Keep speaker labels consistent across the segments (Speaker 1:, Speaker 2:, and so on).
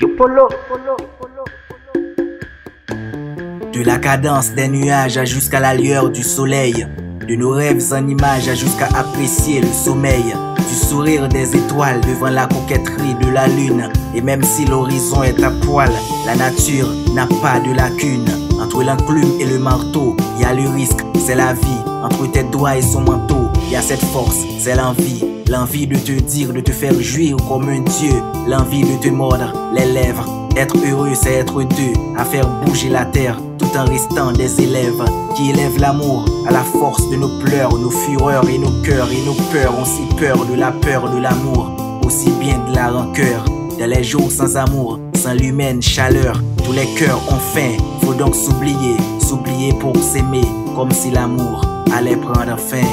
Speaker 1: De la cadence des nuages jusqu'à la lueur du soleil, de nos rêves en images jusqu'à apprécier le sommeil, du sourire des étoiles devant la coquetterie de la lune. Et même si l'horizon est à poil, la nature n'a pas de lacune. Entre l'enclume et le marteau, il y a le risque, c'est la vie. Entre tes doigts et son manteau, il y a cette force, c'est l'envie. L'envie de te dire, de te faire jouir comme un dieu. L'envie de te mordre les lèvres. Être heureux, c'est être deux, à faire bouger la terre, tout en restant des élèves qui élèvent l'amour à la force de nos pleurs, nos fureurs et nos cœurs et nos peurs. On s'y peur de l'amour, aussi bien de la rancœur. Dans les jours sans amour, sans l'humaine chaleur, tous les cœurs ont faim. Faut donc s'oublier, s'oublier pour s'aimer, comme si l'amour allait prendre fin.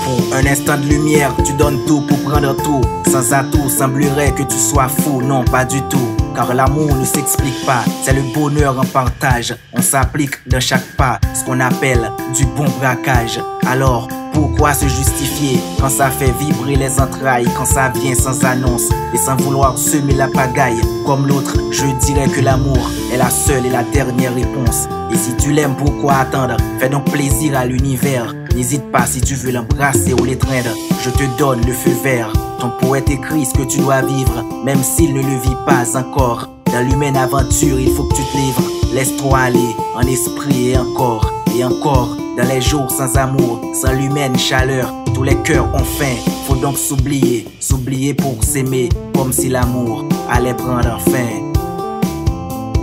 Speaker 1: Pour un instant de lumière, tu donnes tout pour prendre tout. Sans atout, semblerait que tu sois fou, non pas du tout. Car l'amour ne s'explique pas, c'est le bonheur en partage. On s'applique dans chaque pas, ce qu'on appelle du bon braquage. Alors, pourquoi se justifier quand ça fait vibrer les entrailles, quand ça vient sans annonce et sans vouloir semer la pagaille? Comme l'autre, je dirais que l'amour est la seule et la dernière réponse. Et si tu l'aimes, pourquoi attendre? Fais donc plaisir à l'univers. N'hésite pas si tu veux l'embrasser ou l'étreindre. Je te donne le feu vert. Ton poète écrit ce que tu dois vivre, même s'il ne le vit pas encore. Dans l'humaine aventure, il faut que tu te livres. Laisse-toi aller, en esprit et encore. Et encore, dans les jours sans amour, sans l'humaine chaleur, tous les cœurs ont faim. Faut donc s'oublier, s'oublier pour s'aimer, comme si l'amour allait prendre fin.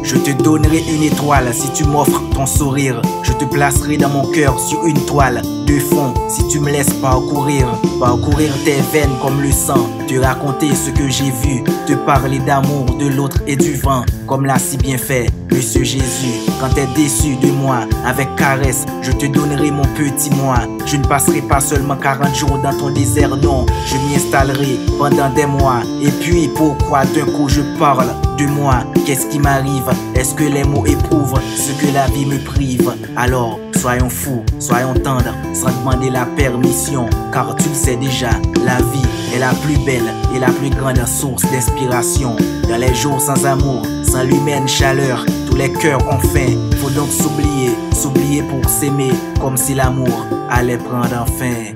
Speaker 1: Je te donnerai une étoile si tu m'offres ton sourire. Je te placerai dans mon cœur sur une toile de fond si tu me laisses parcourir tes veines comme le sang, te raconter ce que j'ai vu, te parler d'amour, de l'autre et du vent, comme l'a si bien fait Monsieur Jésus. Quand t'es déçu de moi, avec caresse, je te donnerai mon petit moi. Je ne passerai pas seulement 40 jours dans ton désert, non, je m'y installerai pendant des mois. Et puis pourquoi d'un coup je parle de moi? Qu'est-ce qui m'arrive? Est-ce que les mots éprouvent ce que la vie me prive? Alors, soyons fous, soyons tendres, sans demander la permission. Car tu le sais déjà, la vie est la plus belle et la plus grande source d'inspiration. Dans les jours sans amour, sans l'humaine chaleur, tous les cœurs ont faim. Faut donc s'oublier, s'oublier pour s'aimer, comme si l'amour allait prendre fin.